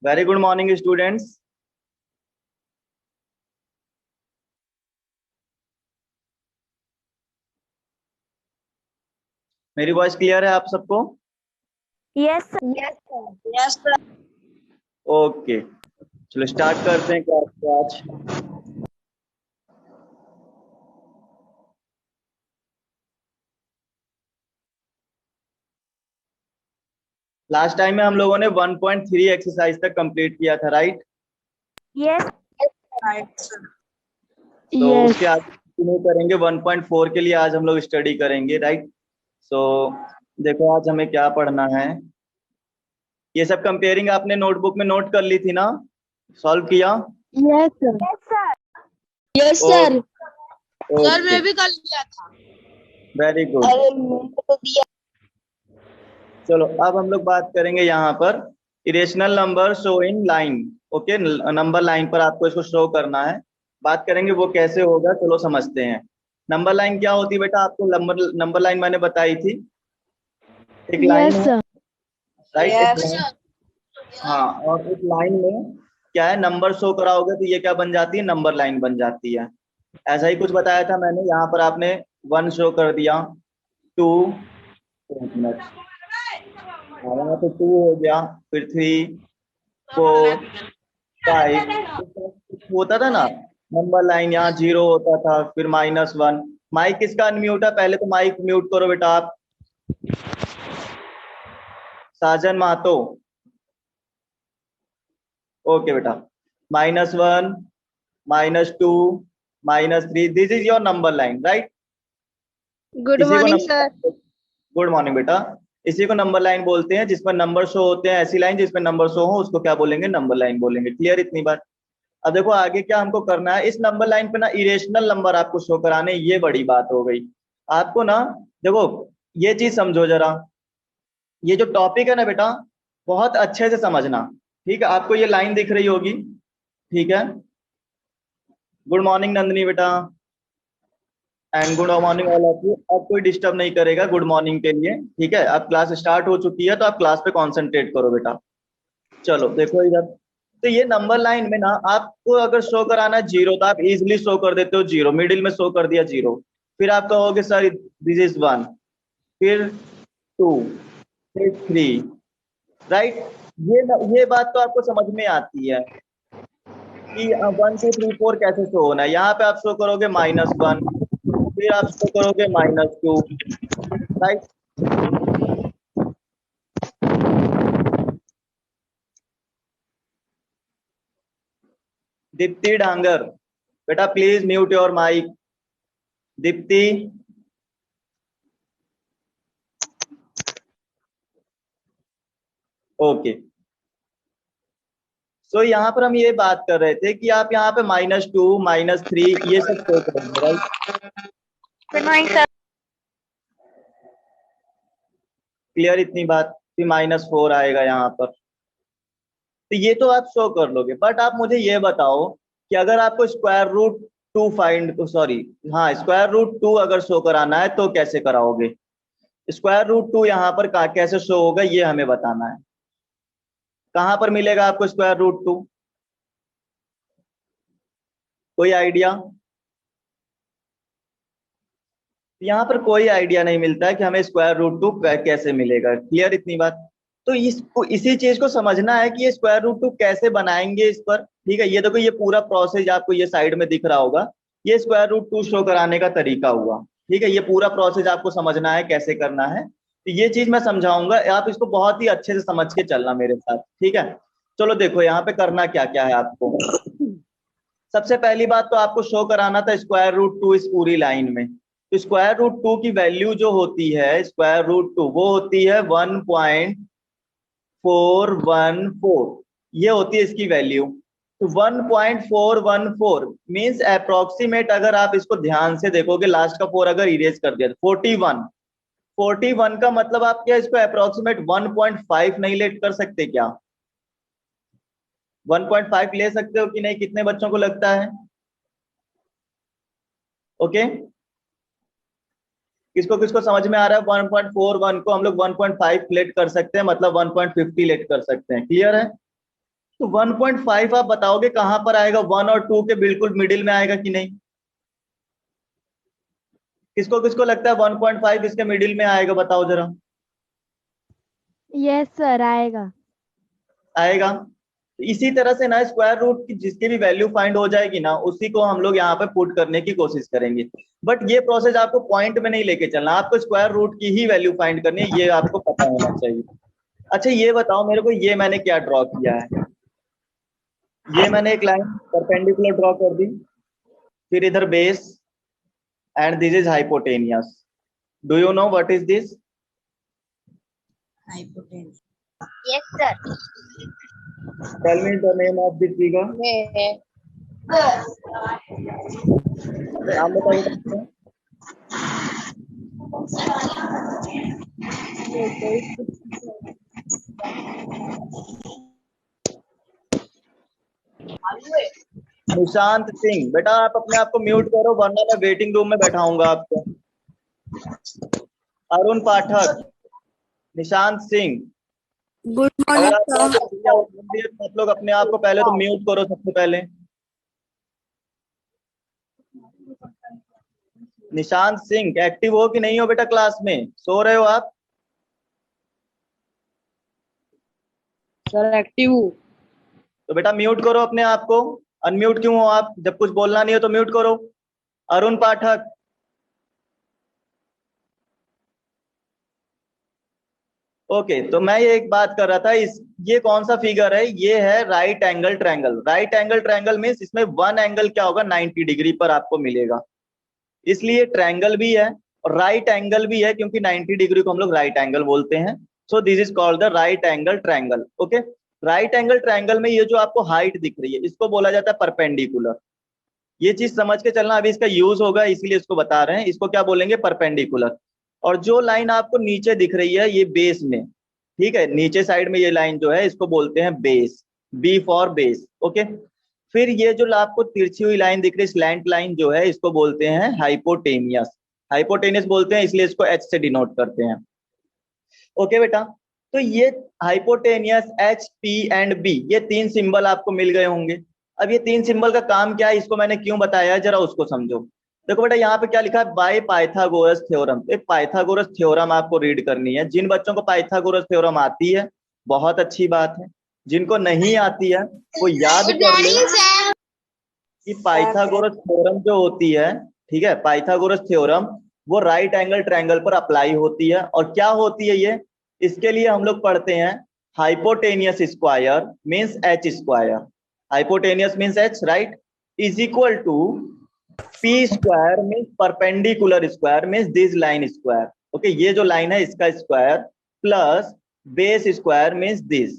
Very good morning students. मेरी voice clear है आप सबको? Yes sir. Yes sir. Okay, चलो स्टार्ट करते हैं क्लास को आज। लास्ट टाइम में हम लोगों ने 1.3 एक्सरसाइज तक कंप्लीट किया था, राइट? Yes right sir. तो यस उसके आज कंटिन्यू करेंगे। 1.4 के लिए आज हम लोग स्टडी करेंगे, राइट? सो देखो आज हमें क्या पढ़ना है। ये सब कंपेयरिंग आपने नोटबुक में नोट कर ली थी ना? सॉल्व किया? Yes sir. Yes sir. Sir okay, मैं भी कर लिया था। Very good. अरे मैंने तो दिया। चलो अब हम लोग बात करेंगे यहाँ पर irrational number show in line. Okay, number line पर आपको इसको शो करना है। बात करेंगे वो कैसे होगा, चलो समझते हैं। नंबर लाइन क्या होती है बेटा? आपको नंबर नंबर लाइन मैंने बताई थी। एक लाइन यस है, सर। राइट? एक यस लाइन। सर। हाँ, और इस लाइन में क्या है, नंबर शो कराओगे तो ये क्या बन जाती है? नंबर लाइन बन जाती है। ऐसा ही कुछ बताया था मैंने। यहाँ पर आपने 1 शो कर दिया, 2, यहाँ पे 2 हो गया, फिर 3, 4, 5। होता था ना नंबर लाइन, यहाँ 0 होता था, फिर -1। माइक किसका अनम्यूट है? पहले तो माइक म्यूट करो बेटा आप। साजन महतो। ओके बेटा। -1, -2, -3, this is your number line, right? Good इसी को morning sir. Number, good morning बेटा। इसी को नंबर लाइन बोलते हैं, जिसमें नंबर शो होते हैं। ऐसी लाइन जिसमें नंबर शो हो उसको क्या बोलेंगे? नंबर लाइन बोलेंगे। क्लियर इतनी बात? अब देखो आगे क्या हमको करना है। इस नंबर लाइन पे ना इरेशनल नंबर आपको शो कराने, ये बड़ी बात हो गई। आपको ना देखो, ये चीज समझो जरा। ये जो टॉपिक है ना बेटा, बहुत अच्छे से समझना। ठीक है, आपको ये लाइन दिख रही होगी, ठीक है? गुड मॉर्निंग नंदनी बेटा, and good morning all of you. अब कोई डिस्टर्ब नहीं करेगा गुड मॉर्निंग के लिए, ठीक है? अब क्लास स्टार्ट हो चुकी है तो आप क्लास पे कॉन्सेंट्रेट करो बेटा। चलो देखो इधर। तो ये नंबर लाइन में ना आपको अगर शो कराना है 0 तो आप इजिली शो कर देते हो 0, मिडिल में शो कर दिया 0। फिर आप कहोगे सर दिस इज 1, फिर 2, फिर 3, राइट? ये बात तो आपको समझ में आती है कि 1 2 3 4 कैसे शो होना है। यहाँ पे आप शो करोगे -1, फिर आप शो करोगे -2, राइट? दीप्ति डांगर, बेटा please mute your mic. Deepti, okay. So यहाँ पर हम ये बात कर रहे थे कि आप यहाँ पे -2, -3 ये सब शो करेंगे, right? Good morning sir. Clear इतनी बात? फिर -4 आएगा यहाँ पर। तो ये तो आप शो कर लोगे, बट आप मुझे ये बताओ कि अगर आपको स्क्वायर रूट 2 फाइंड, सॉरी, हाँ, स्क्वायर रूट 2 अगर शो कराना है तो कैसे कराओगे? स्क्वायर रूट 2 यहाँ पर कैसे शो होगा ये हमें बताना है। कहाँ पर मिलेगा आपको स्क्वायर रूट 2? कोई आइडिया? यहाँ पर कोई आइडिया नहीं मिलता है कि हमें स्क्वायर रूट 2 कैसे मिलेगा। क्लियर इतनी बात? तो इसको, इसी चीज को समझना है कि ये स्क्वायर रूट 2 कैसे बनाएंगे इस पर। ठीक है, ये देखो ये पूरा प्रोसेस आपको ये साइड में दिख रहा होगा। ये स्क्वायर रूट 2 शो कराने का तरीका हुआ। ठीक है, ये पूरा प्रोसेस आपको समझना है कैसे करना है। तो ये चीज मैं समझाऊंगा, आप इसको बहुत ही अच्छे से समझ के चलना मेरे साथ, ठीक है? चलो देखो यहाँ पे करना क्या क्या है आपको। सबसे पहली बात तो आपको शो कराना था स्क्वायर रूट 2 इस पूरी लाइन में। तो स्क्वायर रूट 2 की वैल्यू जो होती है, स्क्वायर रूट 2 वो होती है 1.414। ये होती है इसकी वैल्यू। तो 1.414 मीन्स अप्रोक्सीमेट, अगर आप इसको ध्यान से देखोगे, लास्ट का 4 अगर इरेज कर दिया तो 41। 41 का मतलब आप क्या इसको अप्रोक्सीमेट 1.5 नहीं लेट कर सकते क्या? 1.5 ले सकते हो कि नहीं? कितने बच्चों को लगता है? ओके, किसको किसको समझ में आ रहा है? 1.41 को हम लोग 1.5 लेट कर सकते हैं, मतलब 1.50 लेट कर सकते हैं। क्लियर है? तो 1.5 आप बताओगे कहां पर आएगा, 1 और 2 के बिल्कुल मिडिल में आएगा कि नहीं? किसको किसको लगता है 1.5 इसके मिडिल में आएगा, बताओ जरा। यस सर, आएगा। आएगा। इसी तरह से ना स्क्वायर रूट की जिसकी भी वैल्यू फाइंड हो जाएगी ना, उसी को हम लोग यहाँ पे पुट करने की कोशिश करेंगे। बट ये प्रोसेस आपको पॉइंट में नहीं लेके चलना, आपको स्क्वायर रूट की ही वैल्यू फाइंड करनी है, ये आपको पता होना चाहिए। अच्छा ये बताओ मेरे को, ये मैंने क्या ड्रॉ किया है? ये मैंने एक लाइन परपेंडिकुलर ड्रॉ कर दी, फिर इधर base, and this is hypotenuse. Do you know what is this? Hypotenuse. Yes sir. Tell me the name of this figure. नाम बताइए। निशांत सिंह, बेटा आप अपने आप को म्यूट करो वरना मैं वेटिंग रूम में बैठाऊंगा आपको। अरुण पाठक, निशांत सिंह, गुड अगर मॉर्निंग आप लोग अपने आप को पहले तो म्यूट करो सबसे पहले। निशांत सिंह एक्टिव हो कि नहीं हो बेटा क्लास में, सो रहे हो आप? सर। एक्टिव। तो बेटा म्यूट करो अपने आप को। अनम्यूट क्यों हो आप, जब कुछ बोलना नहीं हो तो म्यूट करो। अरुण पाठक, ओके। तो मैं ये एक बात कर रहा था, इस ये कौन सा फिगर है? ये है right angle triangle. Right angle triangle means इसमें वन एंगल क्या होगा, 90 डिग्री पर आपको मिलेगा, इसलिए ट्रायंगल भी है और राइट एंगल भी है, क्योंकि 90 डिग्री को हम लोग राइट एंगल बोलते हैं। So this is called the right angle triangle. Okay, right angle triangle में ये जो आपको हाइट दिख रही है इसको बोला जाता है परपेंडिकुलर। ये चीज समझ के चलना, अभी इसका यूज होगा इसीलिए इसको बता रहे हैं, इसको क्या बोलेंगे, परपेंडिकुलर। और जो लाइन आपको नीचे दिख रही है ये बेस में, ठीक है, नीचे साइड में ये लाइन जो है इसको बोलते हैं base, B for base. Okay, फिर ये जो आपको तिरछी हुई लाइन दिख रही है, स्लैंट लाइन जो है इसको बोलते हैं हाइपोटेनियस। हाइपोटेनियस बोलते हैं इसलिए इसको एच से डिनोट करते हैं। ओके बेटा, तो ये hypotenuse, H, P and B, ये तीन सिंबल आपको मिल गए होंगे। अब ये तीन सिंबल का काम क्या है, इसको मैंने क्यों बताया है जरा उसको समझो। देखो बेटा यहाँ पे क्या लिखा है, बाय पाइथागोरस थ्योरम। एक पाइथागोरस थ्योरम आपको रीड करनी है। जिन बच्चों को पाइथागोरस थ्योरम आती है बहुत अच्छी बात है, जिनको नहीं आती है वो याद कर ले कि पाइथागोरस थ्योरम जो होती है, ठीक है, पाइथागोरस थ्योरम वो राइट एंगल ट्रायंगल पर अप्लाई होती है। और क्या होती है ये, इसके लिए हम लोग पढ़ते हैं hypotenuse square means H square. Hypotenuse means H, right, is equal to P square means perpendicular square means this line square. Okay, ये जो लाइन है इसका square plus base square means this.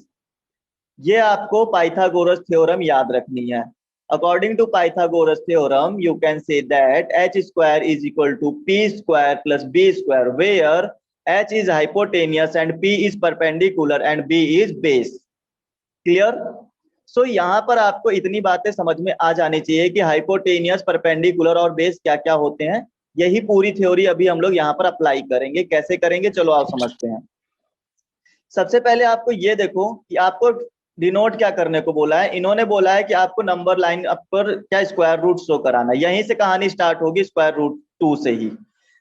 ये आपको पाइथागोरस थ्योरम याद रखनी है। According to Pythagoras theorem, you can say that h square is equal to p square plus b square, where h is hypotenuse and p is perpendicular and b is base. Clear? So यहाँ पर आपको इतनी बातें समझ में आ जानी चाहिए कि हाइपोटेनियस, परपेंडिकुलर और बेस क्या क्या होते हैं। यही पूरी थ्योरी अभी हम लोग यहाँ पर अप्लाई करेंगे। कैसे करेंगे चलो आप समझते हैं। सबसे पहले आपको ये देखो कि आपको डिनोट क्या करने को बोला है। इन्होंने बोला है कि आपको नंबर लाइन पर क्या स्क्वायर रूट शो कराना है। यहीं से कहानी स्टार्ट होगी, स्क्वायर रूट 2 से ही।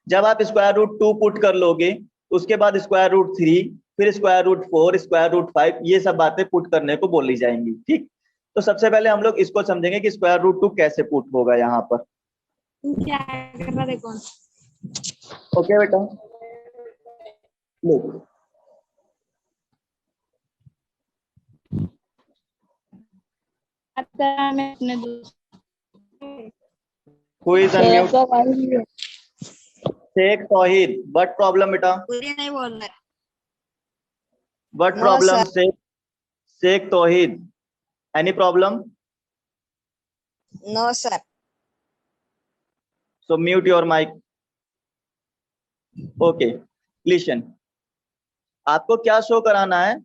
जब आप स्क्वायर रूट 2 पुट कर लोगे उसके बाद स्क्वायर रूट 3, फिर स्क्वायर रूट 4, स्क्वायर रूट 5, ये सब बातें पुट करने को बोली जाएंगी। ठीक, तो सबसे पहले हम लोग इसको समझेंगे कि स्क्वायर रूट 2 कैसे पुट होगा यहाँ पर। क्या कर रहा देखो। ओके बेटा, look, मैं अपने who is unmute? Sheikh Towhid, what problem बेटा? पूरी नहीं बोल रहा। What No, problem? sir. Sheikh Tauheed, any problem? No sir. So mute your mic. Okay, listen. आपको क्या शो कराना है,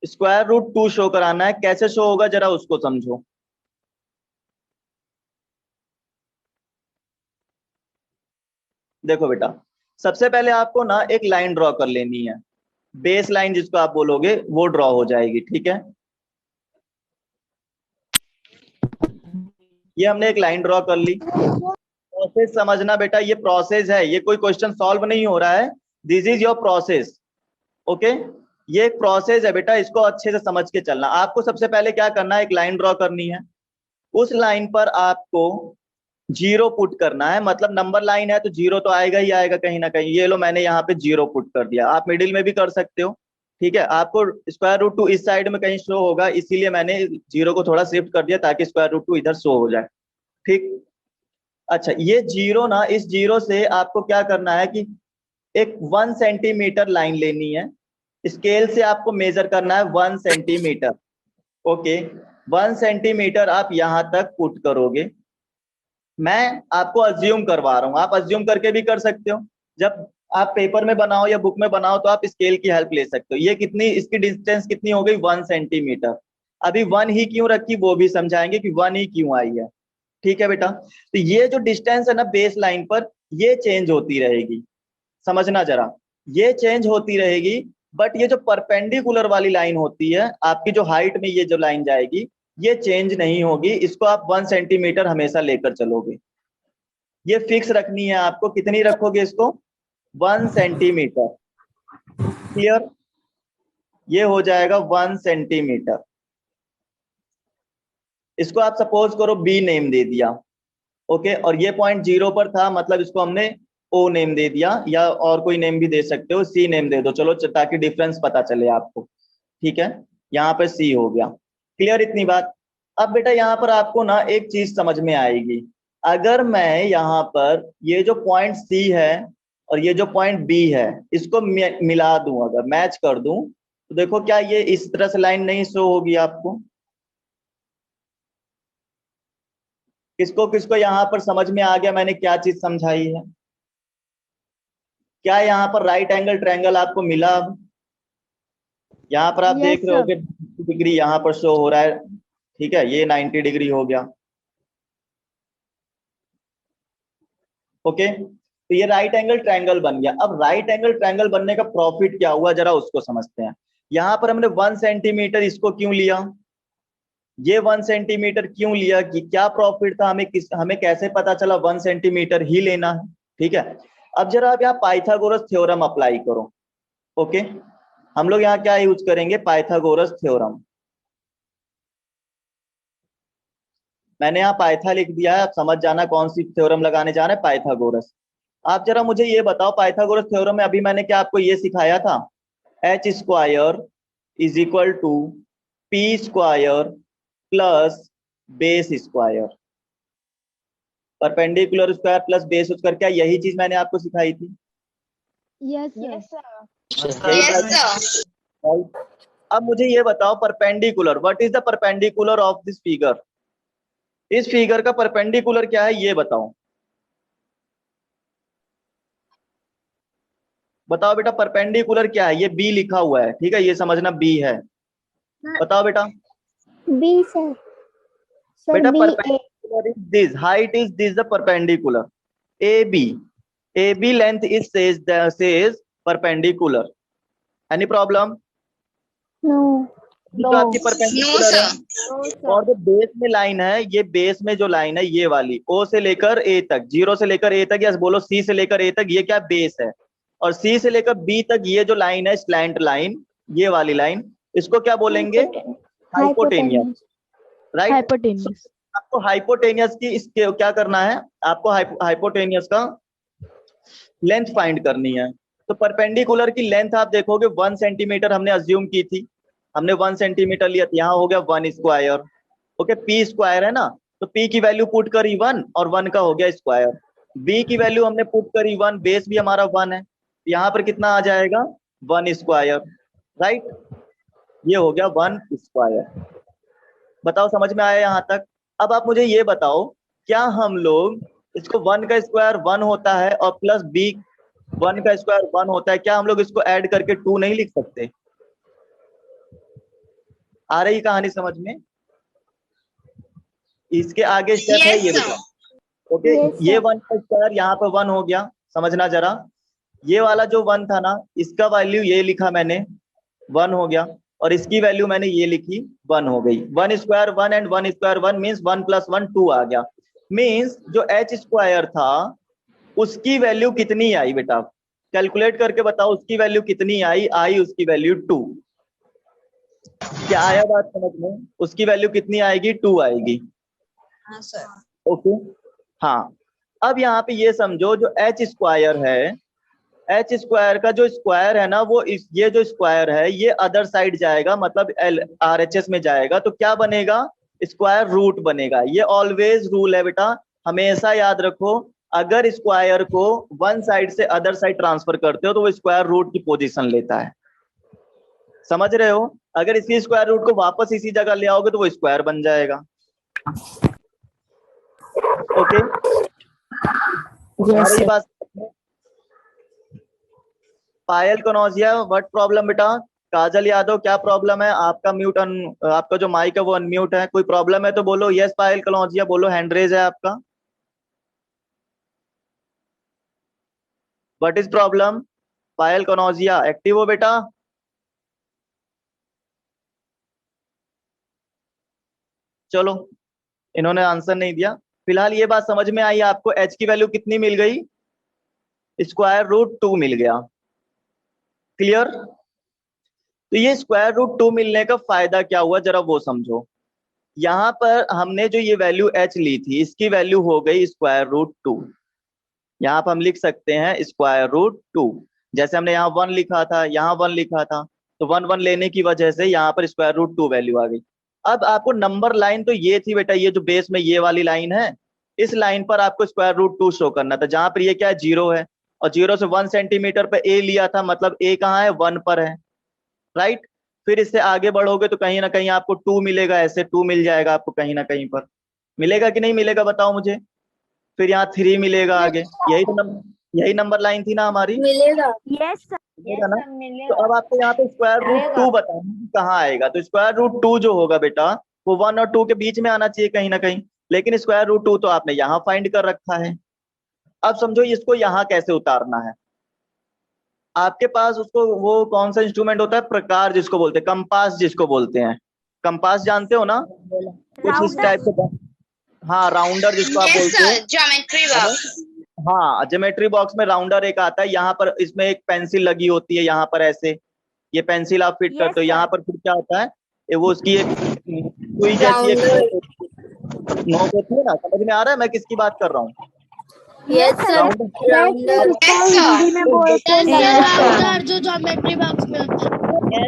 स्क्वायर रूट 2 शो कराना है। कैसे शो होगा जरा उसको समझो। देखो बेटा, सबसे पहले आपको ना एक लाइन ड्रॉ कर लेनी है, बेस लाइन जिसको आप बोलोगे वो ड्रॉ हो जाएगी। ठीक है, ये हमने एक लाइन ड्रॉ कर ली। प्रोसेस समझना बेटा, ये प्रोसेस है, ये कोई क्वेश्चन सॉल्व नहीं हो रहा है, this is your process. Okay, ये एक प्रोसेस है बेटा, इसको अच्छे से समझ के चलना। आपको सबसे पहले क्या करना है, एक लाइन ड्रॉ करनी है, उस लाइन पर आपको जीरो पुट करना है, मतलब नंबर लाइन है तो जीरो तो आएगा ही आएगा कहीं ना कहीं। ये लो मैंने यहाँ पे जीरो पुट कर दिया, आप मिडिल में भी कर सकते हो, ठीक है। आपको स्क्वायर रूट टू इस साइड में कहीं शो होगा, इसीलिए मैंने जीरो को थोड़ा शिफ्ट कर दिया ताकि स्क्वायर रूट टू इधर शो हो जाए, ठीक। अच्छा, ये जीरो ना, इस जीरो से आपको क्या करना है कि एक 1 सेंटीमीटर लाइन लेनी है, स्केल से आपको मेजर करना है 1 सेंटीमीटर। ओके, 1 सेंटीमीटर आप यहां तक पुट करोगे। मैं आपको अज्यूम करवा रहा हूं, आप अज्यूम करके भी कर सकते हो। जब आप पेपर में बनाओ या बुक में बनाओ तो आप स्केल की हेल्प ले सकते हो। ये कितनी, इसकी डिस्टेंस कितनी हो गई, 1 सेंटीमीटर। अभी 1 ही क्यों रखी वो भी समझाएंगे कि 1 ही क्यों आई है, ठीक है बेटा। तो ये जो डिस्टेंस है ना बेस लाइन पर, ये चेंज होती रहेगी, समझना जरा, ये चेंज होती रहेगी। बट ये जो परपेंडिकुलर वाली लाइन होती है आपकी, जो हाइट में ये जो लाइन जाएगी, ये चेंज नहीं होगी, इसको आप 1 सेंटीमीटर हमेशा लेकर चलोगे। ये फिक्स रखनी है आपको, कितनी रखोगे इसको, 1 सेंटीमीटर। क्लियर, ये हो जाएगा 1 सेंटीमीटर। इसको आप सपोज करो बी नेम दे दिया, ओके, और ये पॉइंट जीरो पर था, मतलब इसको हमने ओ नेम दे दिया, या और कोई नेम भी दे सकते हो, सी नेम दे दो, चलो ताकि डिफरेंस पता चले आपको, ठीक है। यहाँ पर सी हो गया। क्लियर इतनी बात। अब बेटा यहाँ पर आपको ना एक चीज समझ में आएगी, अगर मैं यहाँ पर ये जो पॉइंट सी है और ये जो पॉइंट बी है, इसको मिला दूं, अगर मैच कर दूं, तो देखो क्या ये इस तरह से लाइन नहीं शो होगी आपको। किसको किसको यहाँ पर समझ में आ गया मैंने क्या चीज समझाई है? क्या यहाँ पर राइट एंगल ट्रायंगल आपको मिला? अब यहाँ पर आप Yes, देख रहे हो sir. कि डिग्री यहाँ पर शो हो रहा है, ठीक है, ये 90 डिग्री हो गया। ओके, तो ये राइट एंगल ट्रायंगल बन गया। अब राइट एंगल ट्रायंगल बनने का प्रॉफिट क्या हुआ, जरा उसको समझते हैं। यहाँ पर हमने 1 सेंटीमीटर इसको क्यों लिया, ये 1 सेंटीमीटर क्यों लिया, कि क्या प्रॉफिट था हमें, हमें कैसे पता चला 1 सेंटीमीटर ही लेना है, ठीक है। अब जरा आप यहाँ पाइथागोरस थ्योरम अप्लाई करो। ओके, हम लोग यहाँ क्या यूज करेंगे, पाइथागोरस थ्योरम। मैंने यहाँ पाइथा लिख दिया है, आप समझ जाना कौन सी थ्योरम लगाने जा रहे हैं, पाइथागोरस। आप जरा मुझे ये बताओ, पाइथागोरस थ्योरम में अभी मैंने क्या आपको ये सिखाया था, H square is equal to P square plus base square, perpendicular square plus base square, क्या यही चीज मैंने आपको सिखाई थी? Yes, sir. यही Yes, बात- sir. right? अब मुझे ये बताओ, perpendicular, what is the perpendicular of this figure, इस फिगर का परपेंडिकुलर क्या है ये बताओ। बताओ बेटा, परपेंडिकुलर क्या है, ये बी लिखा हुआ है, ठीक है, ये समझना बी है। बताओ बेटा। B, sir. Sir, बेटा B, A. Perpendicular is this, height is this the perpendicular, A B length is says perpendicular. Any problem? No. जो आपकी No, परपेंडिकुलर है, sir. No, sir. और जो बेस में लाइन है, ये बेस में जो लाइन है ये वाली, ओ से लेकर ए तक, जीरो से लेकर ए तक, या बोलो सी से लेकर ए तक, ये क्या बेस है। और सी से लेकर बी तक ये जो लाइन है, स्लैंट लाइन, ये वाली लाइन, इसको क्या बोलेंगे, हाइपोटेनियस, राइट। Hypotenuse. आपको हाइपोटेनियस की इसके क्या करना है, आपको हाइपोटेनियस का लेंथ फाइंड करनी है। तो परपेंडिकुलर की लेंथ आप देखोगे 1 सेंटीमीटर हमने अज्यूम की थी, हमने 1 सेंटीमीटर लिया, यहाँ हो गया 1 स्क्वायर। ओके, पी स्क्वायर है ना, तो पी की वैल्यू पुट करी 1 और 1 का हो गया स्क्वायर। बी की वैल्यू हमने पुट करी 1, बेस भी हमारा 1 है, यहाँ पर कितना आ जाएगा, 1 स्क्वायर, राइट। ये हो गया 1 स्क्वायर। बताओ समझ में आया यहाँ तक? अब आप मुझे ये बताओ, क्या हम लोग इसको 1 का स्क्वायर 1 होता है और प्लस बी 1 का स्क्वायर 1 होता है, क्या हम लोग इसको ऐड करके 2 नहीं लिख सकते? आ रही कहानी समझ में? इसके आगे स्टेप है ये Yes, बेटा। sir. ओके, Yes, ये sir. 1 का स्क्वायर यहाँ पर 1 हो गया, समझना जरा। ये वाला जो 1 था ना, इसका वैल्यू ये लिखा मैंने 1 हो गया। और इसकी वैल्यू मैंने ये लिखी 1 हो गई। 1 स्क्वायर 1 एंड 1 स्क्वायर 1 मीन्स 1 + 1 2 आ गया। मीन्स जो h स्क्वायर था उसकी वैल्यू कितनी आई बेटा, कैलकुलेट करके बताओ उसकी वैल्यू कितनी आई। आई उसकी वैल्यू 2। क्या आया बात समझ में? उसकी वैल्यू कितनी आएगी? 2 आएगी। हाँ सर। ओके हाँ। अब यहाँ पे ये समझो जो h स्क्वायर है, h स्क्वायर का जो स्क्वायर है ना वो ये जो स्क्वायर है ये अदर साइड जाएगा, मतलब RHS में जाएगा तो क्या बनेगा? स्क्वायर रूट बनेगा। ये ऑलवेज रूल है बेटा, हमेशा याद रखो। अगर स्क्वायर को वन साइड से अदर साइड ट्रांसफर करते हो तो वो स्क्वायर रूट की पोजीशन लेता है। समझ रहे हो? अगर इसी स्क्वायर रूट को वापस इसी जगह ले आओगे तो वो स्क्वायर बन जाएगा। ओके Yes, ये बात। पायल कनौजिया व्हाट प्रॉब्लम बेटा? काजल यादव क्या प्रॉब्लम है? आपका आपका जो माइक है वो अनम्यूट है। कोई प्रॉब्लम है तो बोलो। यस पायल कनौजिया बोलो, हैंड रेज है आपका। What is problem? Payal Kanaujia active हो बेटा? चलो इन्होंने आंसर नहीं दिया। फिलहाल ये बात समझ में आई आपको, h की वैल्यू कितनी मिल गई? √2 मिल गया। क्लियर? तो ये √2 मिलने का फायदा क्या हुआ जरा वो समझो। यहां पर हमने जो ये वैल्यू h ली थी इसकी वैल्यू हो गई √2। यहाँ पर हम लिख सकते हैं √2। जैसे हमने यहाँ 1 लिखा था, यहाँ 1 लिखा था, तो 1 1 लेने की वजह से यहाँ पर √2 वैल्यू आ गई। अब आपको नंबर लाइन तो ये थी बेटा, ये जो बेस में ये वाली लाइन है, इस लाइन पर आपको √2 शो करना था, जहां पर ये क्या है 0 है, और 0 से 1 सेंटीमीटर पे a लिया था, मतलब a कहाँ है 1 पर है, राइट। फिर इससे आगे बढ़ोगे तो कहीं ना कहीं आपको 2 मिलेगा, ऐसे 2 मिल जाएगा आपको कहीं ना कहीं पर। मिलेगा कि नहीं मिलेगा बताओ मुझे? फिर यहाँ 3 मिलेगा आगे। यही नंबर लाइन थी ना हमारी? मिलेगा। Yes sir. मिलेगा ना? तो अब आपको यहाँ पे √2 बताना है कहाँ आएगा। तो √2 जो होगा बेटा वो 1 और 2 के बीच में आना चाहिए कहीं ना कहीं, लेकिन √2 तो आपने यहाँ फाइंड कर रखा है। अब समझो इसको यहाँ कैसे उतारना है। आपके पास उसको वो कौन सा इंस्ट्रूमेंट होता है, प्रकार जिसको बोलते हैं, कंपास जिसको बोलते हैं। कंपास जानते हो ना? कुछ इस टाइप से। हाँ राउंडर जिसको आप बोलते हो। Geometry box. हाँ ज्योमेट्री बॉक्स में राउंडर एक आता है, यहाँ पर इसमें एक पेंसिल लगी होती है, यहाँ पर ऐसे ये पेंसिल आप फिट करते हो। यहाँ पर फिर क्या होता है, वो उसकी एक सुई जैसी एक नोक होती है ना। समझ में आ रहा है मैं किसकी बात कर रहा हूँ? Yes sir. राउंडर हिंदी में बोलते हैं। जो ज्योमेट्री बॉक्स में होता है।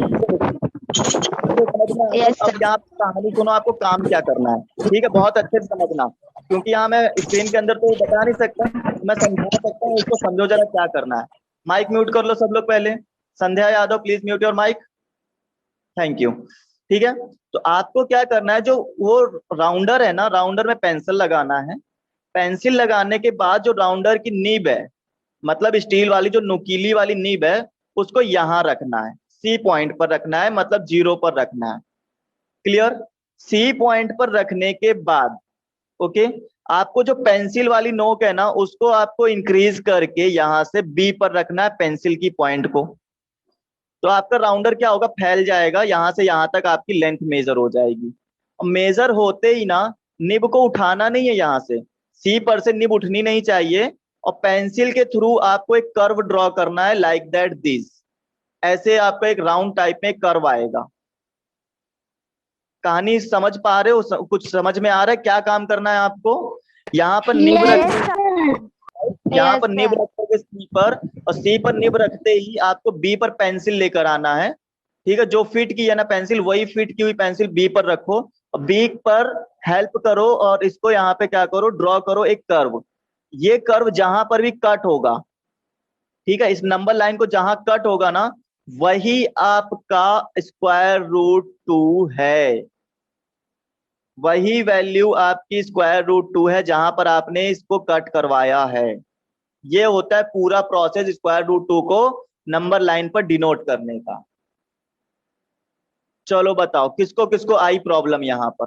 अब यहाँ पे कहानी सुनो, आपको काम क्या करना है, ठीक है? बहुत अच्छे से समझना, क्योंकि यहाँ मैं स्क्रीन के अंदर तो बता नहीं सकता, मैं समझा सकता हूँ, उसको समझो जरा क्या करना है। माइक म्यूट कर लो सब लोग पहले। Sandhya Yadav please mute your mic. Thank you. ठीक है, तो आपको क्या करना है, जो वो राउंडर है ना, राउंडर में पेंसिल लगाना है। पेंसिल लगाने के बाद जो राउंडर की नीब है, मतलब स्टील वाली जो नुकीली वाली नीब है, उसको यहाँ रखना है, सी पॉइंट पर रखना है, मतलब 0 पर रखना है। क्लियर? सी पॉइंट पर रखने के बाद ओके, आपको जो पेंसिल वाली नोक है ना उसको आपको इंक्रीज करके यहां से बी पर रखना है, पेंसिल की पॉइंट को। तो आपका राउंडर क्या होगा, फैल जाएगा, यहां से यहां तक आपकी लेंथ मेजर हो जाएगी। और मेजर होते ही ना निब को उठाना नहीं है, यहां से सी पर से निब उठनी नहीं चाहिए, और पेंसिल के थ्रू आपको एक कर्व ड्रॉ करना है, लाइक दैट दिस। ऐसे आपका एक राउंड टाइप में कर्व आएगा। कहानी समझ पा रहे हो? कुछ समझ में आ रहा है क्या काम करना है आपको? यहाँ पर निब यहाँ पर निब रखोगे सी पर, और सी पर निब रखते ही आपको बी पर पेंसिल लेकर आना है। ठीक है, जो फिट की है ना पेंसिल, वही फिट की हुई पेंसिल बी पर रखो, और बी पर हेल्प करो, और इसको यहाँ पे क्या करो, ड्रॉ करो एक कर्व। ये कर्व जहां पर भी कट होगा, ठीक है, इस नंबर लाइन को जहां कट होगा ना, वही आपका √2 है। वही वैल्यू आपकी √2 है जहां पर आपने इसको कट करवाया है। ये होता है पूरा प्रोसेस √2 को नंबर लाइन पर डिनोट करने का। चलो बताओ किसको किसको आई प्रॉब्लम यहां पर?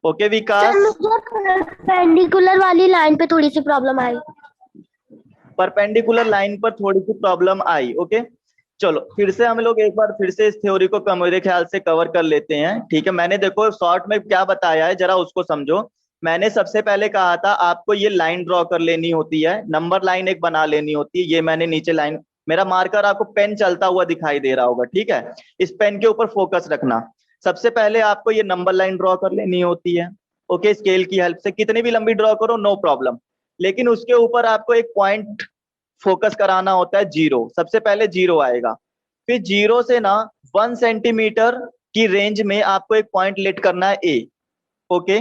ओके विकास? परपेंडिकुलर वाली लाइन पे थोड़ी सी प्रॉब्लम आई। परपेंडिकुलर लाइन पर थोड़ी सी प्रॉब्लम आई, ओके। चलो फिर से हम लोग एक बार फिर से इस थ्योरी को मेरे ख्याल से कवर कर लेते हैं, ठीक है। मैंने देखो शॉर्ट में क्या बताया है, जरा उसको समझो। मैंने सबसे पहले कहा था आपको ये लाइन ड्रॉ कर लेनी होती है, नंबर लाइन एक बना लेनी होती है। ये मैंने नीचे लाइन, मेरा मार्कर आपको पेन चलता हुआ दिखाई दे रहा होगा, ठीक है। इस पेन के ऊपर फोकस रखना। सबसे पहले आपको ये नंबर लाइन ड्रॉ कर लेनी होती है, ओके। स्केल की हेल्प से कितनी भी लंबी ड्रॉ करो, नो प्रॉब्लम। लेकिन उसके ऊपर आपको एक पॉइंट फोकस कराना होता है, जीरो। सबसे पहले जीरो आएगा, फिर जीरो से ना 1 सेंटीमीटर की रेंज में आपको एक पॉइंट लेट करना है, ए, ओके।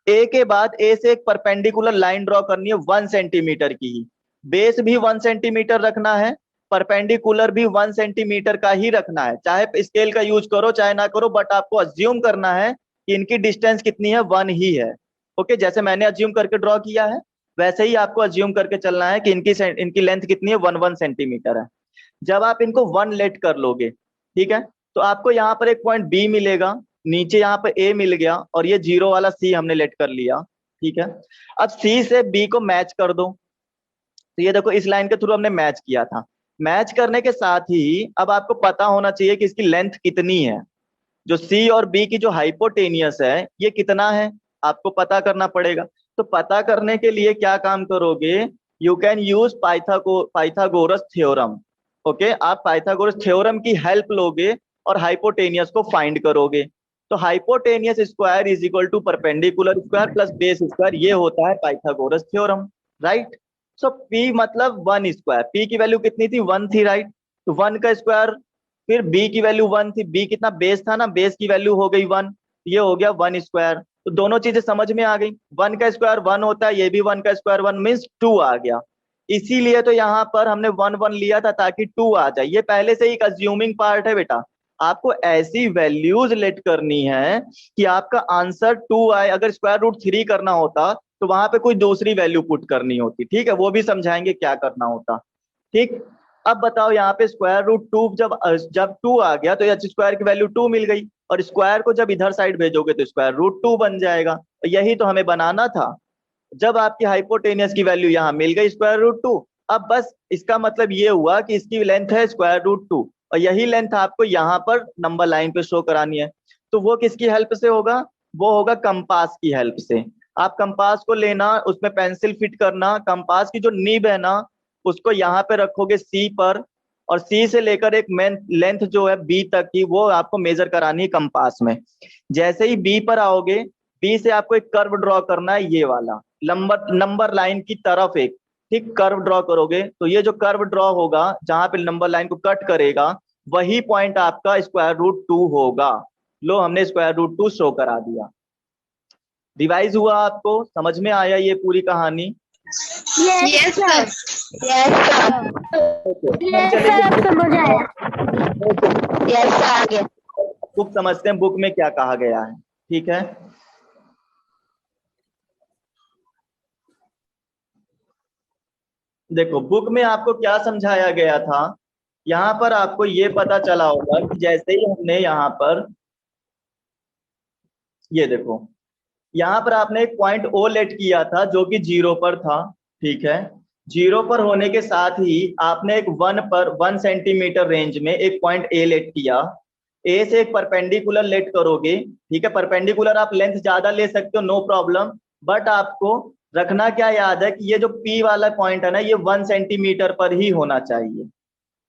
ए के बाद ए से एक परपेंडिकुलर लाइन ड्रॉ करनी है 1 सेंटीमीटर की ही। बेस भी 1 सेंटीमीटर रखना है, परपेंडिकुलर भी 1 सेंटीमीटर का ही रखना है। चाहे स्केल का यूज करो चाहे ना करो, बट आपको अज्यूम करना है कि इनकी डिस्टेंस कितनी है, 1 ही है, ओके। जैसे मैंने अज्यूम करके ड्रॉ किया है वैसे ही आपको अज्यूम करके चलना है कि इनकी लेंथ कितनी है, 1 1 सेंटीमीटर है। जब आप इनको 1 लेट कर लोगे, ठीक है, तो आपको यहाँ पर एक पॉइंट बी मिलेगा, नीचे यहाँ पर ए मिल गया, और ये जीरो वाला सी हमने लेट कर लिया, ठीक है। अब सी से बी को मैच कर दो। तो ये देखो इस लाइन के थ्रू हमने मैच किया था। मैच करने के साथ ही अब आपको पता होना चाहिए कि इसकी लेंथ कितनी है। जो सी और बी की जो हाइपोटेनियस है ये कितना है, आपको पता करना पड़ेगा। तो पता करने के लिए क्या काम करोगे, you can use Pythagoras theorem, okay. आप पाइथागोरस थ्योरम की हेल्प लोगे और हाइपोटेनियस को फाइंड करोगे। तो hypotenuse square is equal to perpendicular square plus base square, ये होता है Pythagoras theorem, right. So P मतलब 1 स्क्वायर, पी की वैल्यू कितनी थी, 1 थी, राइट। तो 1 का स्क्वायर, फिर बी की वैल्यू 1 थी, बी कितना बेस था ना, बेस की वैल्यू हो गई 1, ये हो गया 1 स्क्वायर। तो दोनों चीजें समझ में आ गई। 1 का स्क्वायर 1 होता है, ये भी 1 का स्क्वायर 1 मीन्स 2 आ गया। इसीलिए तो यहाँ पर हमने 1 1 लिया था ताकि 2 आ जाए। ये पहले से ही एक अज्यूमिंग पार्ट है बेटा। आपको ऐसी वैल्यूज लेट करनी है कि आपका आंसर 2 आए। अगर स्क्वायर रूट 3 करना होता तो वहां पे कोई दूसरी वैल्यू पुट करनी होती, ठीक है। वो भी समझाएंगे क्या करना होता, ठीक। अब बताओ यहाँ पे स्क्वायर रूट 2 जब 2 आ गया तो एच स्क्वायर की वैल्यू 2 मिल गई, और स्क्वायर को जब इधर साइड भेजोगे तो स्क्वायर रूट 2 बन जाएगा। यही तो हमें बनाना था। जब आपकी हाइपोटेनियस की वैल्यू यहाँ मिल गई स्क्वायर रूट 2, अब बस इसका मतलब ये हुआ कि इसकी लेंथ है स्क्वायर रूट 2, और यही लेंथ आपको यहाँ पर नंबर लाइन पे शो करानी है। तो वो किसकी हेल्प से होगा, वो होगा कंपास की हेल्प से। आप कंपास को लेना, उसमें पेंसिल फिट करना, कंपास की जो नीब है ना उसको यहाँ पे रखोगे सी पर, और सी से लेकर एक लेंथ जो है बी तक की वो आपको मेजर करानी है कंपास में। जैसे ही बी पर आओगे, बी से आपको एक कर्व ड्रॉ करना है, ये वाला नंबर लाइन की तरफ एक, ठीक, कर्व ड्रॉ करोगे तो ये जो कर्व ड्रॉ होगा जहां पे नंबर लाइन को कट करेगा वही पॉइंट आपका स्क्वायर रूट 2 होगा। लो हमने स्क्वायर रूट 2 शो करा दिया। रिवाइज हुआ, आपको समझ में आया ये पूरी कहानी? Yes, sir. सर समझ आया। Yes, sir. आगे. बुक समझते हैं, बुक में क्या कहा गया है, ठीक है। देखो बुक में आपको क्या समझाया गया था, यहाँ पर आपको ये पता चला होगा कि जैसे ही हमने यहाँ पर ये देखो, यहाँ पर आपने एक पॉइंट ओ लेट किया था जो कि 0 पर था, ठीक है। 0 पर होने के साथ ही आपने एक 1 सेंटीमीटर रेंज में एक पॉइंट ए लेट किया। ए से एक परपेंडिकुलर लेट करोगे, ठीक है। परपेंडिकुलर आप लेंथ ज्यादा ले सकते हो, नो प्रॉब्लम, बट आपको रखना क्या याद है कि ये जो पी वाला पॉइंट है ना ये 1 सेंटीमीटर पर ही होना चाहिए,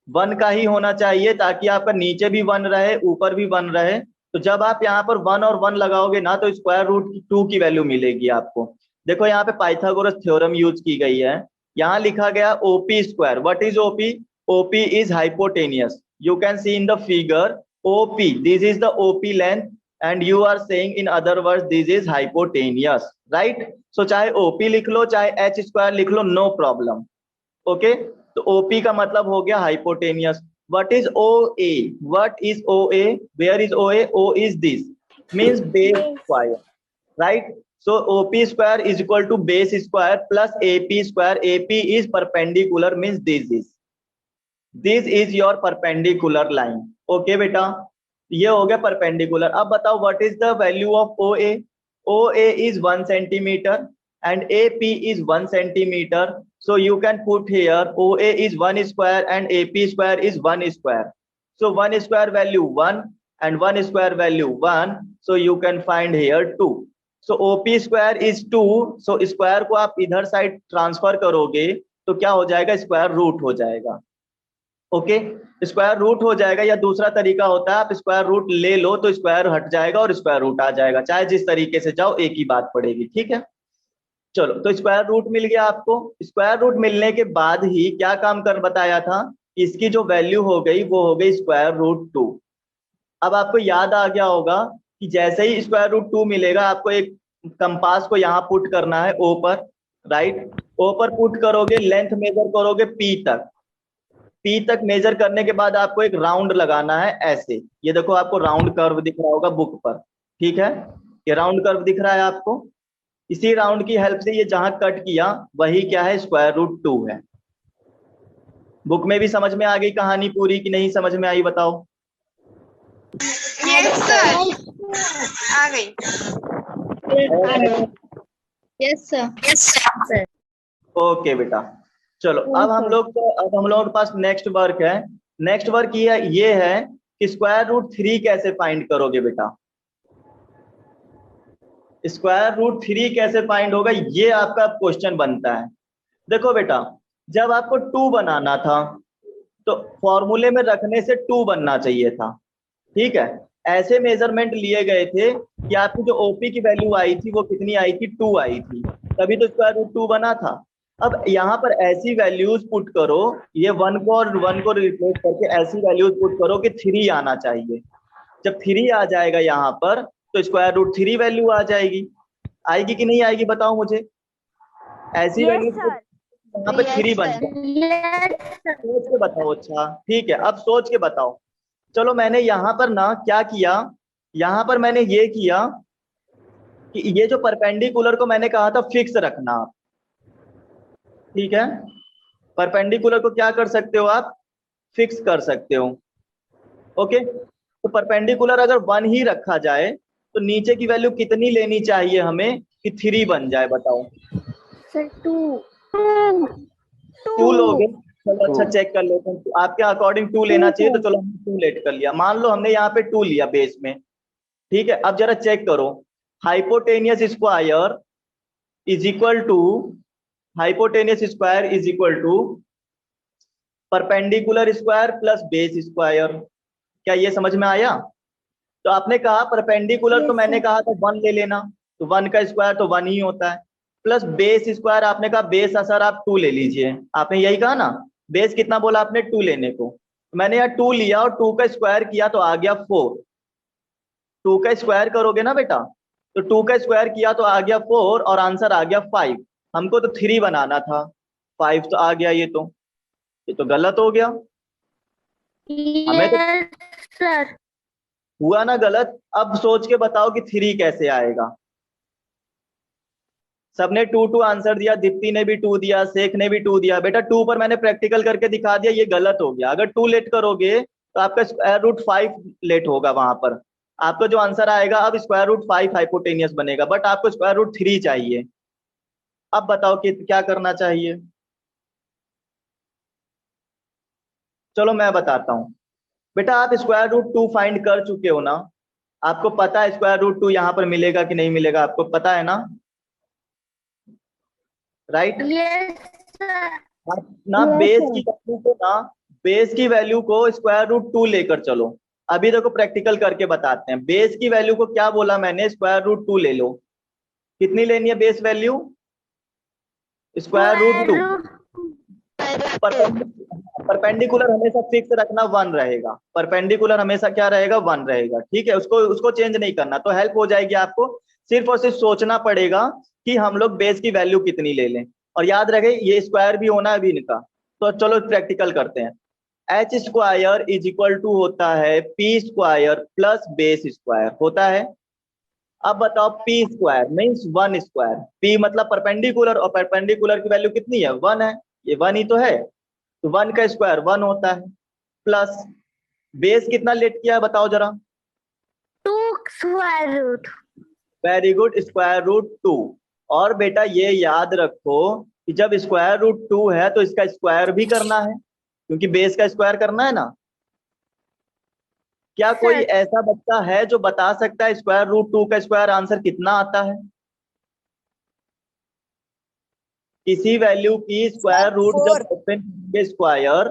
1 का ही होना चाहिए, ताकि आपका नीचे भी 1 रहे ऊपर भी 1 रहे। तो जब आप यहाँ पर 1 और 1 लगाओगे ना तो स्क्वायर रूट 2 की वैल्यू मिलेगी आपको। देखो यहाँ पे पाइथागोरस थ्योरम यूज की गई है। यहाँ लिखा गया OP square, what is OP, OP is hypotenuse. You can see in the figure OP, this is the OP length, and you are saying in other words this is hypotenuse, right. So चाहे OP लिख लो चाहे H square लिख लो, no problem, okay. तो OP का मतलब हो गया hypotenuse. What is OA? What is OA? Where is OA? O is this, means base square, right? So OP square is equal to base square plus AP square. AP is perpendicular, means this is your perpendicular line. Okay बेटा, ये हो गया perpendicular। अब बताओ what is the value of OA? OA is 1 centimetre, and AP is 1 centimeter. So you can put here OA is 1 square and AP square is 1 square. So 1 square value 1 and 1 square value 1. So you can find here 2. So OP square is 2. So square को आप इधर side transfer करोगे तो क्या हो जाएगा, square root हो जाएगा। ओके, स्क्वायर रूट हो जाएगा, या दूसरा तरीका होता है आप स्क्वायर रूट ले लो तो स्क्वायर हट जाएगा और स्क्वायर रूट आ जाएगा। चाहे जिस तरीके से जाओ एक ही बात पड़ेगी, ठीक है। चलो, तो स्क्वायर रूट मिल गया आपको। स्क्वायर रूट मिलने के बाद ही क्या काम कर बताया था, इसकी जो वैल्यू हो गई वो हो गई स्क्वायर रूट 2। अब आपको याद आ गया होगा कि जैसे ही स्क्वायर रूट 2 मिलेगा आपको एक कंपास को यहाँ पुट करना है ओ पर, राइट। ओ पर पुट करोगे, लेंथ मेजर करोगे पी तक। पी तक मेजर करने के बाद आपको एक राउंड लगाना है ऐसे। ये देखो आपको राउंड कर्व दिख रहा होगा बुक पर, ठीक है। ये राउंड कर्व दिख रहा है आपको। इसी राउंड की हेल्प से ये जहां कट किया वही क्या है, स्क्वायर रूट 2 है। बुक में भी समझ में आ गई कहानी पूरी कि नहीं समझ में आई, बताओ। यस सर, आ गई। Yes sir, yes sir. Okay बेटा, चलो अब हम लोग के पास नेक्स्ट वर्क है। नेक्स्ट वर्क ये है कि स्क्वायर रूट 3 कैसे फाइंड करोगे बेटा। स्क्वायर रूट 3 कैसे फाइंड होगा, ये आपका क्वेश्चन बनता है। देखो बेटा, जब आपको 2 बनाना था तो फॉर्मूले में रखने से 2 बनना चाहिए था, ठीक है। ऐसे मेजरमेंट लिए गए थे कि आपकी जो ओपी की वैल्यू आई थी वो कितनी आई थी, 2 आई थी, तभी तो स्क्वायर रूट 2 बना था। अब यहाँ पर ऐसी वैल्यूज पुट करो, ये 1 को और 1 को रिप्लेस करके ऐसी वैल्यूज पुट करो कि 3 आना चाहिए। जब 3 आ जाएगा यहाँ पर तो स्क्वायर रूट 3 वैल्यू आ जाएगी। आएगी कि नहीं आएगी बताओ मुझे। ऐसी वैल्यू यहाँ पे 3 बन जाए। सोच के बताओ। अच्छा ठीक है, अब सोच के बताओ। चलो मैंने यहाँ पर ना क्या किया, यहाँ पर मैंने ये किया कि ये जो परपेंडिकुलर को मैंने कहा था फिक्स रखना, ठीक है। परपेंडिकुलर को क्या कर सकते हो आप, फिक्स कर सकते हो। ओके, तो परपेंडिकुलर अगर 1 ही रखा जाए तो नीचे की वैल्यू कितनी लेनी चाहिए हमें कि 3 बन जाए, बताओ। सर 2 लोगे। चलो अच्छा चेक कर लेते हैं, आपके अकॉर्डिंग 2 लेना चाहिए तो चलो हमने 2 लेट कर लिया। मान लो हमने यहाँ पे 2 लिया बेस में, ठीक है। अब जरा चेक करो, hypotenuse square is equal to perpendicular square plus base square. क्या ये समझ में आया। तो आपने कहा परपेंडिकुलर तो मैंने कहा था 1 ले लेना, तो 1 का स्क्वायर तो 1 ही होता है, प्लस बेस स्क्वायर आपने कहा बेस असर आप 2 ले लीजिए। आपने यही कहा ना, बेस कितना बोला आपने 2 लेने को, मैंने यहाँ 2 लिया और 2 का स्क्वायर किया तो आ गया 4। 2 का स्क्वायर करोगे ना बेटा, तो 2 का स्क्वायर किया तो आ गया 4 और आंसर आ गया 5। हमको तो 3 बनाना था, 5 तो आ गया। ये तो गलत हो गया। हमें तो सर हुआ ना गलत। अब सोच के बताओ कि 3 कैसे आएगा। सबने 2 आंसर दिया, दीप्ति ने भी 2 दिया, शेख ने भी 2 दिया। बेटा 2 पर मैंने प्रैक्टिकल करके दिखा दिया, ये गलत हो गया। अगर 2 लेट करोगे तो आपका स्क्वायर रूट 5 लेट होगा वहां पर। आपका जो आंसर आएगा अब स्क्वायर रूट 5 हाइपोटेनियस बनेगा, बट आपको स्क्वायर रूट 3 चाहिए। अब बताओ कि क्या करना चाहिए। चलो मैं बताता हूँ। बेटा आप स्क्वायर रूट 2 फाइंड कर चुके हो ना, आपको पता है स्क्वायर रूट 2 यहाँ पर मिलेगा कि नहीं मिलेगा, आपको पता है ना, राइट। आप ना बेस की वैल्यू को स्क्वायर रूट 2 लेकर चलो। अभी देखो प्रैक्टिकल करके बताते हैं। बेस की वैल्यू को क्या बोला मैंने, स्क्वायर रूट 2 ले लो। कितनी लेनी है base value, square root 2। Perpendicular हमेशा फिक्स रखना 1 रहेगा, परपेंडिकुलर हमेशा क्या रहेगा 1 रहेगा, ठीक है। उसको चेंज नहीं करना, तो हेल्प हो जाएगी आपको। सिर्फ और सिर्फ सोचना पड़ेगा कि हम लोग बेस की वैल्यू कितनी ले लें। और याद रखे ये स्क्वायर भी होना है भी इनका। तो चलो प्रैक्टिकल करते हैं। H square is equal to होता है P square plus base square होता है। अब बताओ P square means 1 square, P मतलब परपेंडिकुलर, और परपेंडिकुलर की वैल्यू कितनी है 1 है, ये 1 ही तो है। तो 1 का स्क्वायर 1 होता है, प्लस बेस कितना लेट किया है बताओ जरा। 2 square root. Very good, square root 2। और बेटा ये याद रखो कि जब स्क्वायर रूट 2 है तो इसका स्क्वायर भी करना है, क्योंकि बेस का स्क्वायर करना है ना। क्या कोई ऐसा बच्चा है जो बता सकता है स्क्वायर रूट 2 का स्क्वायर आंसर कितना आता है? किसी वैल्यू की स्क्वायर रूट जब ओपन करेंगे स्क्वायर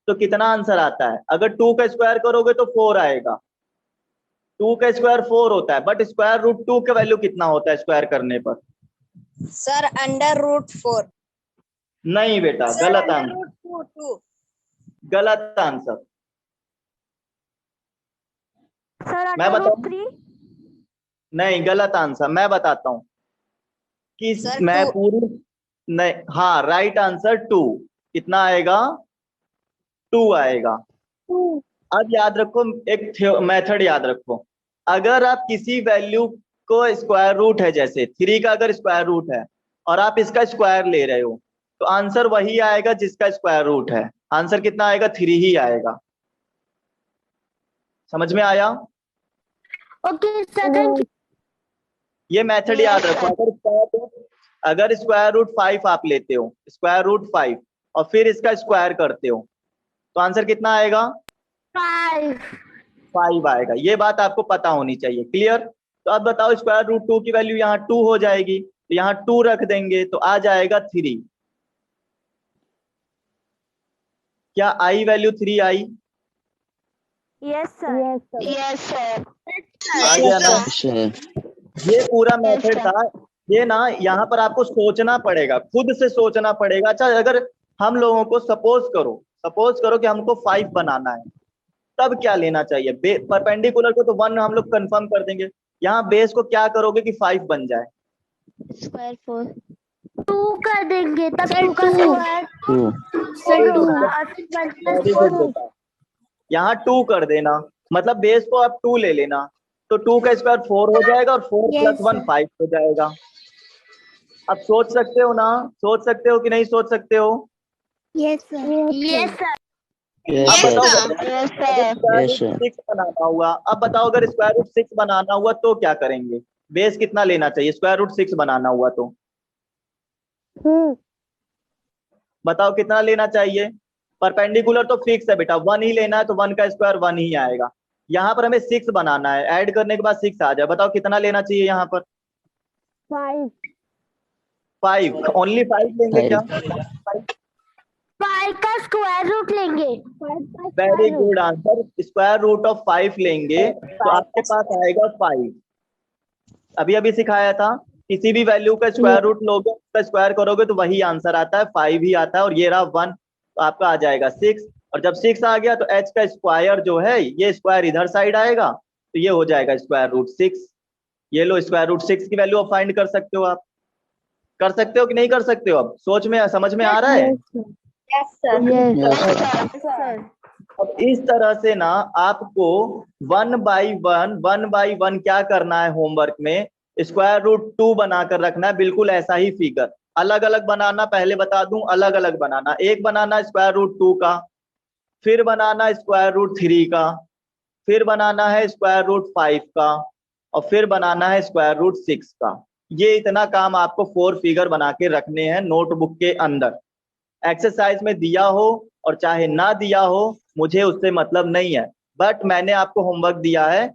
तो कितना आंसर आता है? अगर 2 का स्क्वायर करोगे तो 4 आएगा। 2 का स्क्वायर 4 होता है, बट स्क्वायर रूट 2 का वैल्यू कितना होता है स्क्वायर करने पर? Sir under root 4। नहीं बेटा, गलत आंसर, रूट 2। गलत आंसर। सर मैं अंडर रूट बताऊं? 3। नहीं, गलत आंसर। मैं बताता हूँ कि सर मैं 2। पूरी नहीं, हाँ राइट आंसर 2। कितना आएगा? 2 आएगा। अब याद रखो, एक मेथड याद रखो। अगर आप किसी वैल्यू को स्क्वायर रूट है, जैसे 3 का अगर स्क्वायर रूट है और आप इसका स्क्वायर ले रहे हो, तो आंसर वही आएगा जिसका स्क्वायर रूट है। आंसर कितना आएगा? 3 ही आएगा। समझ में आया? Okay second. ये मेथड याद रखो। अगर स्क्वायर रूट 5 आप लेते हो, स्क्वायर रूट 5, और फिर इसका स्क्वायर करते हो, तो आंसर कितना आएगा? 5। 5 आएगा। ये बात आपको पता होनी चाहिए। क्लियर? तो अब बताओ, स्क्वायर रूट 2 की वैल्यू यहाँ 2 हो जाएगी, तो यहाँ 2 रख देंगे तो आ जाएगा 3। क्या आई वैल्यू 3 आई? Yes sir. Yes sir. आ गया ना? ये पूरा मेथड था। ये ना, यहाँ पर आपको सोचना पड़ेगा, खुद से सोचना पड़ेगा। अच्छा, अगर हम लोगों को सपोज करो कि हमको 5 बनाना है, तब क्या लेना चाहिए? परपेंडिकुलर को तो 1 हम लोग कंफर्म कर देंगे। यहाँ बेस को क्या करोगे कि 5 बन जाए? स्क्वायर 4। 2 कर देंगे तब सर 2 का 2। स्क्वायर वेरी गुड बेटा। यहाँ 2 कर देना, मतलब बेस को आप 2 ले लेना, तो 2 का स्क्वायर 4 हो जाएगा और 4 प्लस 1 5 हो जाएगा। अब सोच सकते हो ना? सोच सकते हो कि नहीं सोच सकते हो? Yes sir. Yes sir. अब बताओ, यस अगर स्क्वायर रूट 6 बनाना हुआ, अब बताओ अगर स्क्वायर रूट 6 बनाना हुआ तो क्या करेंगे? बेस कितना लेना चाहिए स्क्वायर रूट 6 बनाना हुआ तो? बताओ कितना लेना चाहिए? परपेंडिकुलर तो फिक्स है बेटा, 1 ही लेना है, तो 1 का स्क्वायर 1 ही आएगा। यहाँ पर हमें 6 बनाना है, ऐड करने के बाद 6 आ जाए। बताओ कितना लेना चाहिए यहाँ पर? 5। 5, ओनली 5 लेंगे क्या? 5 का स्क्वायर रूट लेंगे। Very good answer. Square root of 5 लेंगे तो आपके पास आएगा 5। अभी अभी सिखाया था, किसी भी वैल्यू का स्क्वायर रूट लोगे, उसका स्क्वायर करोगे तो वही आंसर आता है, 5 ही आता है। और ये रहा 1, तो आपका आ जाएगा 6। और जब 6 आ गया तो h का स्क्वायर जो है, ये स्क्वायर इधर साइड आएगा, तो ये हो जाएगा स्क्वायर रूट 6। ये लो, स्क्वायर रूट 6 की वैल्यू आप फाइंड कर सकते हो। आप कर सकते हो कि नहीं कर सकते हो? अब सोच में समझ में आ रहा है? Yes sir. अब इस तरह से ना आपको 1 बाई 1 क्या करना है होमवर्क में? स्क्वायर रूट 2 बनाकर रखना है, बिल्कुल ऐसा ही फिगर। अलग अलग बनाना, पहले बता दूं, अलग अलग बनाना। एक बनाना स्क्वायर रूट 2 का, फिर बनाना स्क्वायर रूट 3 का, फिर बनाना है स्क्वायर रूट 5 का, और फिर बनाना है स्क्वायर रूट 6 का। ये इतना काम आपको 4 फिगर बना के रखने हैं नोटबुक के अंदर। एक्सरसाइज में दिया हो और चाहे ना दिया हो, मुझे उससे मतलब नहीं है, बट मैंने आपको होमवर्क दिया है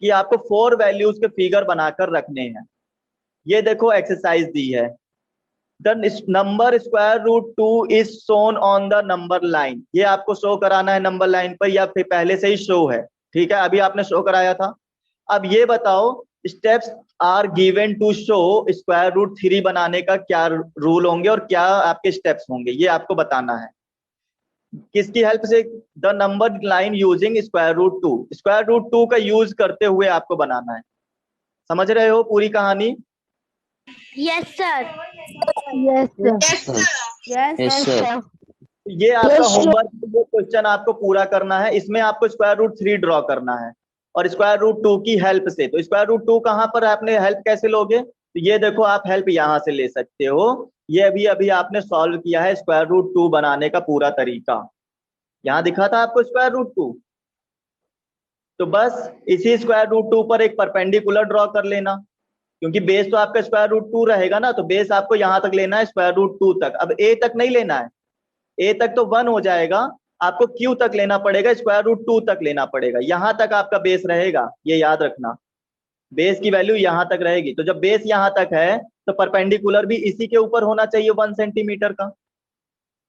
कि आपको 4 वैल्यूज के फिगर बनाकर रखने हैं। ये देखो एक्सरसाइज दी है, the number square root 2 is shown on the number line. ये आपको शो कराना है नंबर लाइन पर, या फिर पहले से ही शो है? ठीक है, अभी आपने शो कराया था। अब ये बताओ, steps are given to show square root 3 बनाने का क्या रूल होंगे और क्या आपके स्टेप्स होंगे, ये आपको बताना है। किसकी हेल्प से? The number line using square root 2। Square root 2 का यूज करते हुए आपको बनाना है। समझ रहे हो पूरी कहानी? Yes sir. Yes sir. ये आपका होमवर्क, ये क्वेश्चन आपको पूरा करना है। इसमें आपको स्क्वायर रूट 3 ड्रॉ करना है और स्क्वायर रूट 2 की हेल्प से। तो स्क्वायर रूट 2 कहाँ पर आपने हेल्प कैसे लोगे? तो ये देखो, आप हेल्प यहाँ से ले सकते हो। ये अभी अभी आपने सॉल्व किया है स्क्वायर रूट 2 बनाने का पूरा तरीका। यहाँ दिखा था आपको स्क्वायर रूट 2। तो बस इसी स्क्वायर रूट 2 पर एक परपेंडिकुलर ड्रॉ कर लेना। क्योंकि बेस तो आपका स्क्वायर रूट 2 रहेगा ना, तो बेस आपको यहां तक लेना है स्क्वायर रूट 2 तक। अब ए तक नहीं लेना है, ए तक तो 1 हो जाएगा, आपको क्यू तक लेना पड़ेगा, स्क्वायर रूट 2 तक लेना पड़ेगा, यहां तक आपका बेस रहेगा, ये याद रखना। बेस की वैल्यू यहां तक रहेगी, तो जब बेस यहां तक है तो परपेंडिकुलर भी इसी के ऊपर होना चाहिए 1 सेंटीमीटर का।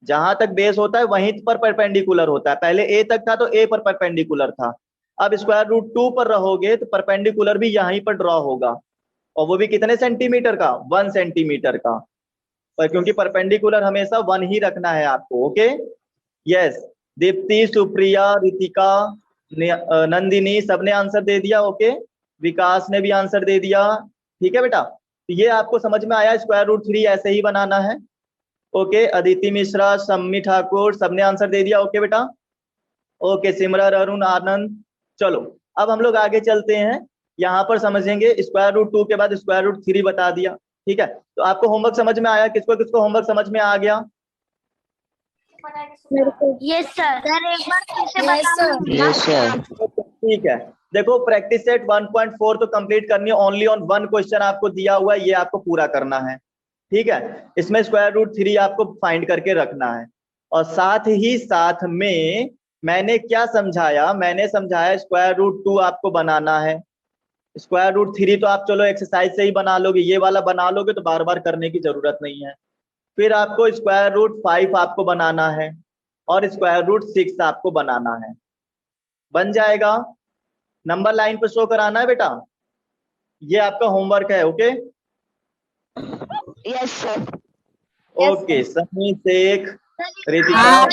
जहां तक बेस होता है वहीं पर परपेंडिकुलर होता है, पहले ए तक था तो ए पर परपेंडिकुलर था, अब स्क्वायर रूट 2 पर रहोगे तो परपेंडिकुलर भी यहीं पर ड्रॉ होगा, और वो भी कितने सेंटीमीटर का, 1 सेंटीमीटर का। पर क्योंकि परपेंडिकुलर हमेशा 1 ही रखना है आपको। Okay, yes. दीप्ति, सुप्रिया, रितिका, नंदिनी सबने आंसर दे दिया। ओके, विकास ने भी आंसर दे दिया। ठीक है बेटा, तो ये आपको समझ में आया, स्क्वायर रूट 3 ऐसे ही बनाना है। ओके, अदिति मिश्रा, सम्मी ठाकुर सबने आंसर दे दिया। ओके बेटा, ओके, सिमरन, अरुण, आनंद। चलो अब हम लोग आगे चलते हैं, यहाँ पर समझेंगे स्क्वायर रूट 2 के बाद स्क्वायर रूट 3 बता दिया। ठीक है, तो आपको होमवर्क समझ में आया, किसको किसको होमवर्क समझ में आ गया? Yes sir. सर एक बार फिर से बताना। Yes, sir. ठीक है, देखो प्रैक्टिस सेट 1.4 तो कंप्लीट करनी है, ओनली ऑन 1 क्वेश्चन आपको दिया हुआ है, ये आपको पूरा करना है। ठीक है, इसमें स्क्वायर रूट 3 आपको फाइंड करके रखना है, और साथ ही साथ में मैंने क्या समझाया, मैंने समझाया स्क्वायर रूट 2 आपको बनाना है। स्क्वायर रूट 3 तो आप चलो एक्सरसाइज से ही बना लोगे, ये वाला बना लोगे तो बार बार करने की जरूरत नहीं है। फिर आपको स्क्वायर रूट 5 आपको बनाना है, और स्क्वायर रूट 6 आपको बनाना है। बन जाएगा, नंबर लाइन पर शो कराना है बेटा, ये आपका होमवर्क है। Okay, Yes, sir. Okay, Sunny, Shaikh, Ritika.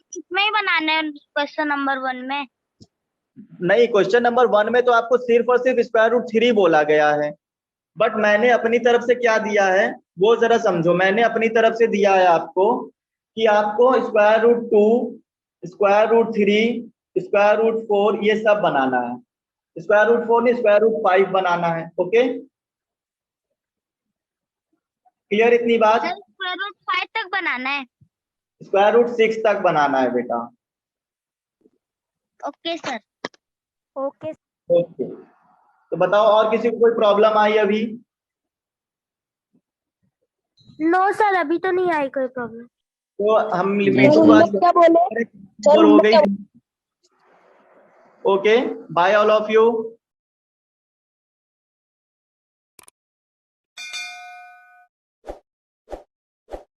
इसमें ही बनाना है क्वेश्चन नंबर 1 में। नहीं, क्वेश्चन नंबर 1 में तो आपको सिर्फ और सिर्फ स्क्वायर रूट 3 बोला गया है, बट मैंने अपनी तरफ से क्या दिया है वो जरा समझो। मैंने अपनी तरफ से दिया है आपको कि आपको square root 2, square root 3, square root 4 ये सब बनाना है। स्क्वायर रूट 4 नहीं, स्क्वायर रूट 5 बनाना है। ओके, क्लियर इतनी बात? सर स्क्वायर रूट 5 तक बनाना है। स्क्वायर रूट 6 तक बनाना है बेटा। Okay sir. ओके। ओके, तो बताओ और किसी को कोई प्रॉब्लम आई अभी? नो सर, अभी तो नहीं आई कोई प्रॉब्लम। तो हम Yes, मीटू को आज क्या बोले? हो गई। Okay, bye all of you.